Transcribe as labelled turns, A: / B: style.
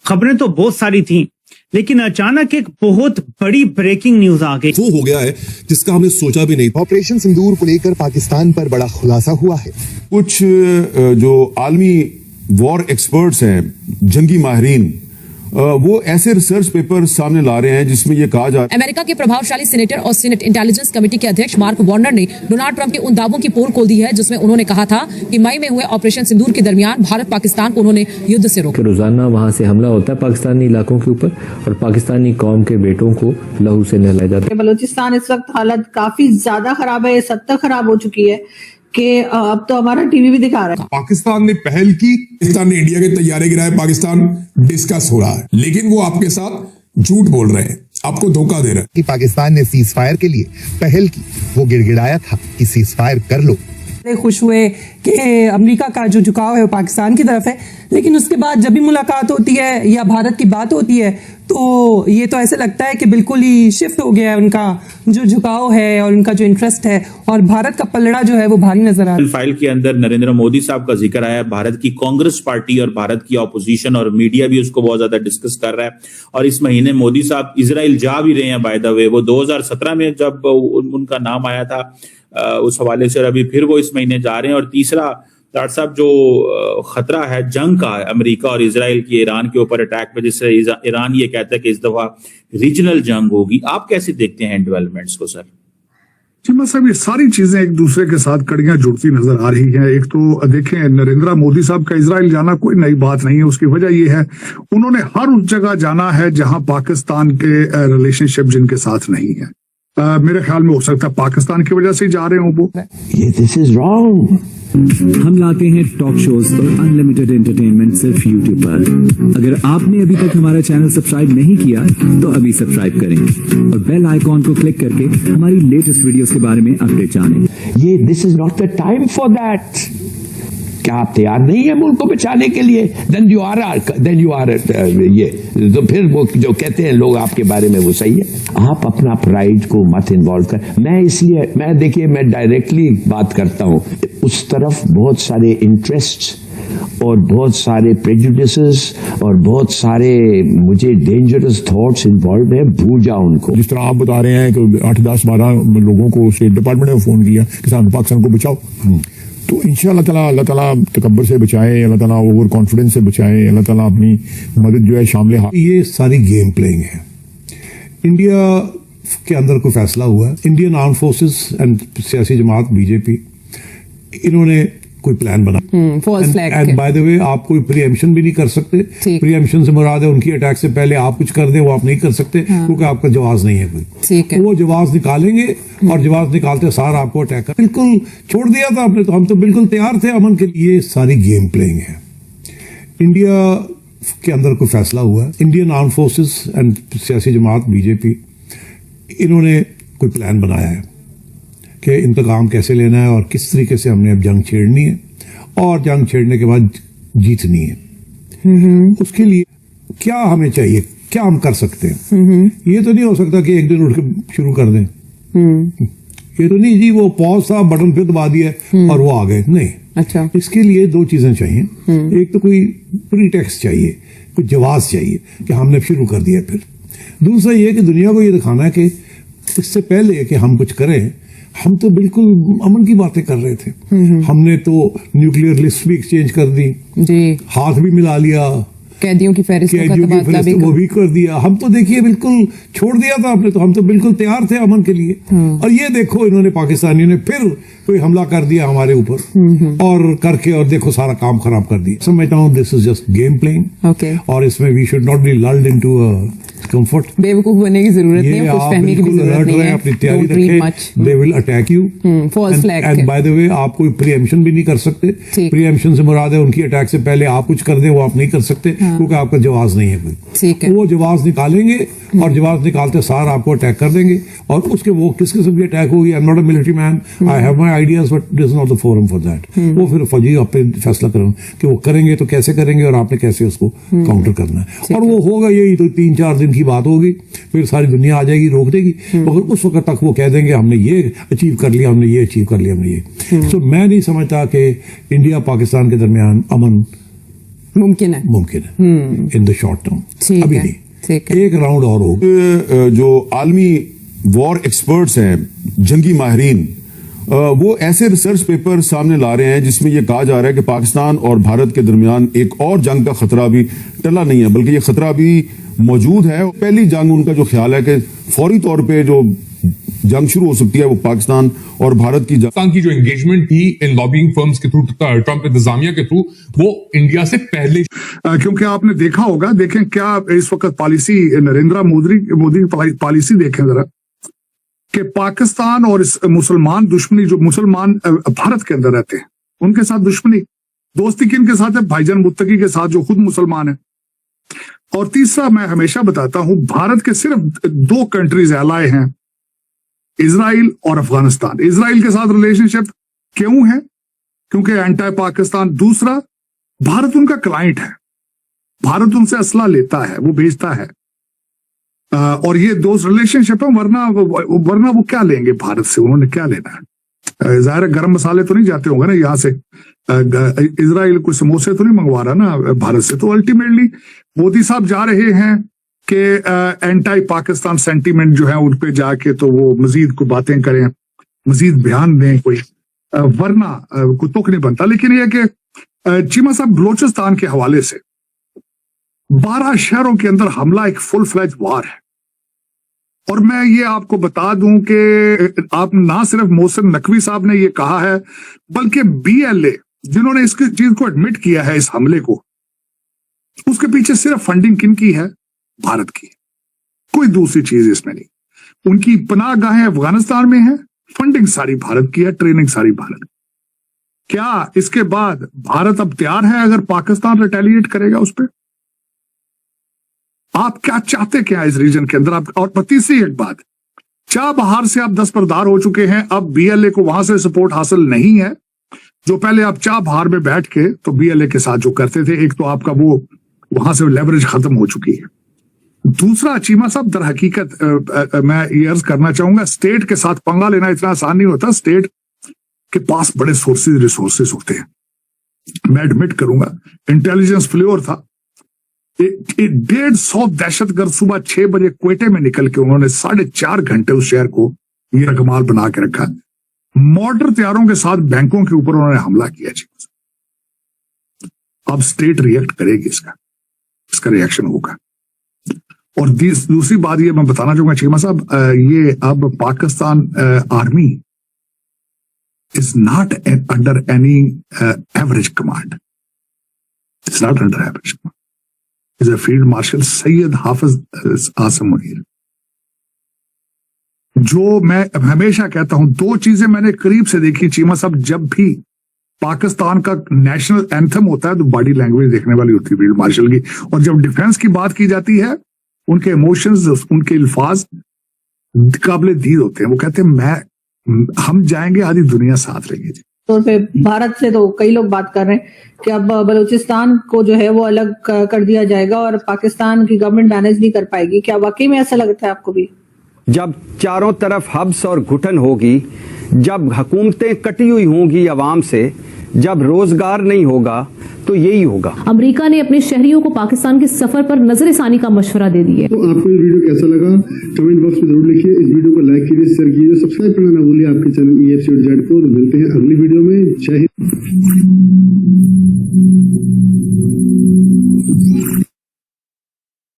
A: खबरें तो बहुत सारी थी, लेकिन अचानक एक बहुत बड़ी ब्रेकिंग न्यूज आ गई।
B: वो हो गया है जिसका हमने सोचा भी नहीं।
C: ऑपरेशन सिंदूर को लेकर पाकिस्तान पर बड़ा खुलासा हुआ है।
B: कुछ जो आलमी वॉर एक्सपर्ट्स हैं, जंगी माहिरीन, वो ऐसे रिसर्च पेपर सामने ला रहे हैं जिसमें ये कहा जा रहा है।
D: अमेरिका के प्रभावशाली सीनेटर और सीनेट इंटेलिजेंस कमेटी के अध्यक्ष मार्क वार्नर ने डोनाल्ड ट्रंप के उन दावों की पोल खोल दी है जिसमें उन्होंने कहा था कि मई में हुए ऑपरेशन सिंदूर के दरमियान भारत पाकिस्तान को उन्होंने युद्ध से रोका।
E: रोजाना वहां से हमला होता है पाकिस्तानी इलाकों के ऊपर और पाकिस्तानी कौम के बेटों को लहू से नहलाया जाता है।
F: बलूचिस्तान इस वक्त हालत काफी ज्यादा खराब है, हद तक खराब हो चुकी है कि अब तो हमारा टीवी भी दिखा रहा है।
G: पाकिस्तान ने पहल की, पाकिस्तान ने इंडिया के तैयारे गिराए, पाकिस्तान डिस्कस हो रहा है, लेकिन वो आपके साथ झूठ बोल रहे हैं, आपको धोखा दे रहे हैं।
C: कि पाकिस्तान ने सीज फायर के लिए पहल की, वो गिड़गिड़ाया था कि सीज फायर कर लो।
H: खुश हुए कि अमेरिका का जो झुकाव है वो पाकिस्तान की तरफ है, लेकिन उसके बाद जब भी मुलाकात होती है या भारत की बात होती है तो ये तो ऐसे लगता है कि बिल्कुल ही शिफ्ट हो गया है उनका जो झुकाव है और उनका जो इंटरेस्ट है, और भारत का पलड़ा जो है वो भारी नजर आ रहा है।
I: फाइल के अंदर नरेंद्र मोदी साहब का जिक्र आया, भारत की कांग्रेस पार्टी और भारत की ऑपोजिशन और मीडिया भी उसको बहुत ज्यादा डिस्कस कर रहा है। और इस महीने मोदी साहब इजराइल जा भी रहे हैं बाय द वे। वो 2017 में जब उनका नाम आया था उस हवाले से, और अभी फिर वो इस महीने जा रहे हैं। और तीसरा डॉक्टर साहब जो खतरा है जंग का, अमेरिका और इजराइल की ईरान के ऊपर अटैक पे, जिससे ईरान ये कहता है कि इस दफा रीजनल जंग होगी। आप कैसे देखते हैं डेवलपमेंट्स को सर?
G: जी मैं साहब, ये सारी चीजें एक दूसरे के साथ कड़ियां जुड़ती नजर आ रही हैं। एक तो देखें, नरेंद्र मोदी साहब का इजराइल जाना कोई नई बात नहीं है। उसकी वजह यह है उन्होंने हर उस जगह जाना है जहां पाकिस्तान के रिलेशनशिप जिनके साथ नहीं है। मेरे ख्याल में हो सकता है पाकिस्तान की वजह से जा रहे हो वो।
E: ये दिस इज रॉन्ग।
J: हम लाते हैं टॉक शोज और अनलिमिटेड एंटरटेनमेंट सिर्फ यूट्यूब पर। अगर आपने अभी तक हमारा चैनल सब्सक्राइब नहीं किया तो अभी सब्सक्राइब करें और बेल आइकॉन को क्लिक करके हमारी लेटेस्ट वीडियोस के बारे में अपडेट जानें।
E: ये this is not the time for that. क्या आप तैयार नहीं है मुल्क को बचाने के लिए? देन यू आर ये तो फिर वो जो कहते हैं लोग आपके बारे में वो सही है। आप अपना प्राइड को मत इन्वॉल्व कर। मैं देखिए, मैं डायरेक्टली बात करता हूं, उस तरफ बहुत सारे इंटरेस्ट और बहुत सारे प्रेजुडिसेस और बहुत सारे मुझे डेंजरस थॉट्स इन्वॉल्व है, भूल जाओ उनको।
G: जिस तरह आप बता रहे हैं कि 8, 10, 12 लोगों को स्टेट डिपार्टमेंट ने फोन किया कि पाकिस्तान को बचाओ, तो इंशाअल्लाह ताला अल्लाह ताला तकब्बुर से बचाए, अल्लाह ताला ओवर कॉन्फिडेंस से बचाए, अल्लाह ताला अपनी मदद जो है शामिल है। ये सारी गेम प्लेइंग है। इंडिया के अंदर कोई फैसला हुआ है, इंडियन आर्म फोर्सेस एंड सियासी जमात बीजेपी, इन्होंने कोई प्लान बना। एंड बाय द वे आप कोई प्रीएम्पशन भी नहीं कर सकते। प्रीएम्पशन से मुराद है उनकी अटैक से पहले आप कुछ कर दें, वो आप नहीं कर सकते क्योंकि आपका जवाब नहीं है कोई। वो जवाब निकालेंगे और जवाब निकालते सार आपको अटैक कर। बिल्कुल छोड़ दिया था आपने, तो हम तो बिल्कुल तैयार थे अमन के लिए। सारी गेम प्लेइंग है। इंडिया के अंदर कोई फैसला हुआ है, इंडियन आर्म फोर्सेस एंड सियासी जमात बीजेपी, इन्होंने कोई प्लान बनाया है कि इंतकाम कैसे लेना है और किस तरीके से हमने अब जंग छेड़नी है और जंग छेड़ने के बाद जीतनी है। उसके लिए क्या हमें चाहिए, क्या हम कर सकते हैं? ये तो नहीं हो सकता कि एक दिन उठ के शुरू कर दें। ये तो नहीं जी वो पॉज था, बटन पे दबा दिया और वो आ गए, नहीं।
H: अच्छा,
G: इसके लिए 2 चीजें चाहिए। एक तो कोई प्रीटेक्स्ट चाहिए, कोई जवाब चाहिए कि हमने शुरू कर दिया। फिर दूसरा ये कि दुनिया को ये दिखाना है कि इससे पहले कि हम कुछ करें, हम तो बिल्कुल अमन की बातें कर रहे थे। हमने तो न्यूक्लियर लिस्ट भी एक्सचेंज कर दी जी, हाथ भी मिला लिया,
H: कैदियों की फहरिस्त
G: वो भी कर दिया। हम तो देखिए बिल्कुल छोड़ दिया था आपने, तो हम तो बिल्कुल तैयार थे अमन के लिए। और ये देखो इन्होंने पाकिस्तानियों ने फिर कोई हमला कर दिया हमारे ऊपर और करके, और देखो सारा काम खराब कर दिया। समझता हूँ this is just game playing और इसमें we should not be lulled into comfort.
H: बेवकूफ बनने की जरूरत नहीं है, खुशफहमी की भी जरूरत नहीं है।
G: अपनी तैयारी रखें, they will attack you. And by the way आप कोई प्रीएम्पशन भी नहीं कर सकते। प्रीएम्पशन से मुराद है उनकी अटैक से पहले आप कुछ कर दें, वो आप नहीं कर सकते क्योंकि आपका जवाब नहीं है कोई। वो जवाब निकालेंगे और जवाब निकालते सार आपको अटैक कर देंगे। और उसके वो किस किस्म की अटैक होगी, I am not a military man, I have my ideas but this is not the forum for that. वो फिर फौजी आप पे फैसला करें कि वो करेंगे तो कैसे करेंगे और आपने कैसे उसको काउंटर करना है। और वो होगा यही तो 3-4 दिन की बात होगी, फिर सारी दुनिया आ जाएगी, रोक देगी। मगर उस वक्त तक वो कह देंगे हमने ये अचीव कर लिया, हमने ये अचीव कर लिया, हमने ये। तो मैं नहीं समझता कि इंडिया पाकिस्तान के दरमियान अमन
H: मुमकिन है
G: इन द शॉर्ट टर्म।
H: ठीक
G: अभी
H: है,
G: नहीं,
H: ठीक है।
B: एक राउंड और होगा। जो आलमी वॉर एक्सपर्ट्स हैं, जंगी माहिरीन, वो ऐसे रिसर्च पेपर सामने ला रहे हैं जिसमें यह कहा जा रहा है कि पाकिस्तान और भारत के दरमियान एक और जंग का खतरा भी टला नहीं है, बल्कि यह खतरा भी मौजूद है। पहली जंग उनका जो ख्याल है कि फौरी तौर पे जो जंग शुरू हो सकती है वो पाकिस्तान और भारत की
K: पाकिस्तान की जो एंगेजमेंट थी इन लॉबिंग फर्म्स के थ्रू, ट्रंप इंतजामिया के थ्रू, वो इंडिया से पहले,
C: क्योंकि आपने देखा होगा, देखें क्या इस वक्त पॉलिसी नरेंद्र मोदी की पॉलिसी देखें जरा, कि पाकिस्तान और इस मुसलमान दुश्मनी, जो मुसलमान भारत के अंदर रहते हैं उनके साथ दुश्मनी, दोस्ती किन के साथ है? भाईजान मुत्तकी के साथ जो खुद मुसलमान है। और तीसरा, मैं हमेशा बताता हूं, भारत के सिर्फ 2 कंट्रीज एलाय हैं, इजराइल और अफगानिस्तान। इजराइल के साथ रिलेशनशिप क्यों है? क्योंकि एंटी पाकिस्तान। दूसरा, भारत उनका क्लाइंट है, भारत उनसे असला लेता है, वो भेजता है, और ये दोस्त रिलेशनशिप है। वरना वो क्या लेंगे भारत से? उन्होंने क्या लेना है? जाहिर है गरम मसाले तो नहीं जाते होंगे ना यहाँ से, इजराइल कोई समोसे तो नहीं मंगवा रहा ना भारत से। तो अल्टीमेटली मोदी साहब जा रहे हैं कि एंटी पाकिस्तान सेंटीमेंट जो है उन पे जाके तो वो मजीद को बातें करें, मजीद बयान दें कोई, वरना कोई तुक नहीं बनता। लेकिन यह कि चीमा साहब, बलोचिस्तान के हवाले से 12 शहरों के अंदर हमला एक फुल फ्लैज वार है। और मैं ये आपको बता दूं कि आप ना सिर्फ मोहसिन नकवी साहब ने ये कहा है, बल्कि BLA जिन्होंने इसकी चीज को एडमिट किया है, इस हमले को, उसके पीछे सिर्फ फंडिंग किन की है? भारत की, कोई दूसरी चीज इसमें नहीं। उनकी पनाहगाहें अफगानिस्तान में है, फंडिंग सारी भारत की है, ट्रेनिंग सारी भारत की। क्या इसके बाद भारत अब तैयार है अगर पाकिस्तान रिटेलिएट करेगा उस पर? आप क्या चाहते क्या इस रीजन के अंदर? आप, और तीसरी एक बात, चाबहार से आप दस्तबरदार हो चुके हैं, अब BLA को वहां से सपोर्ट हासिल नहीं है। जो पहले आप चाबहार में बैठ के तो BLA के साथ जो करते थे, एक तो आपका वो वहां से लेवरेज खत्म हो चुकी है। दूसरा, चीमा साहब, दर हकीकत मैं ये अर्ज करना चाहूंगा, स्टेट के साथ पंगा लेना इतना आसान नहीं होता। स्टेट के पास बड़े रिसोर्सेज होते हैं। मैं एडमिट करूंगा, इंटेलिजेंस फ्लोर था, 150 दहशतगर्द सुबह 6 बजे क्वेटे में निकल के उन्होंने 4.5 घंटे उस शहर को ये रकमाल बना के रखा। मॉडर्न तैयारों के साथ बैंकों के ऊपर उन्होंने हमला किया। अब स्टेट रिएक्ट करेगी, इसका रिएक्शन होगा। और दूसरी बात ये मैं बताना चाहूंगा चीमा साहब, ये अब Pakistan army is not under any average command, it's not under average command, is a field marshal Syed Hafiz Asim Munir. जो मैं हमेशा कहता हूं, 2 चीजें मैंने करीब से देखी चीमा साहब, जब भी पाकिस्तान का नेशनल एंथम होता है तो बॉडी लैंग्वेज देखने वाली होती है फील्ड मार्शल की, और जब डिफेंस की बात की जाती है उनके इमोशंस, उनके अल्फाज काबिल दीद होते हैं। वो कहते हैं हम जाएंगे, आधी दुनिया साथ रहेगी।
F: तौर पे भारत से तो कई लोग बात कर रहे हैं कि अब बलूचिस्तान को जो है वो अलग कर दिया जाएगा और पाकिस्तान की गवर्नमेंट मैनेज नहीं कर पाएगी। क्या वाकई में ऐसा लगता है आपको भी?
L: जब चारों तरफ हब्स और घुटन होगी, जब हुकूमतें कटी हुई होंगी अवाम से, जब रोजगार नहीं होगा, तो यही होगा।
D: अमेरिका ने अपने शहरियों को पाकिस्तान के सफर पर नजरसानी का मशवरा दे दिया।
M: तो आपको ये वीडियो कैसा लगा कमेंट बॉक्स में जरूर लिखिए। इस वीडियो को लाइक कीजिए, शेयर कीजिए, सब्सक्राइब करना ना भूलिए आपके चैनल EFC.Z को। मिलते हैं अगली वीडियो में। जय हिंद।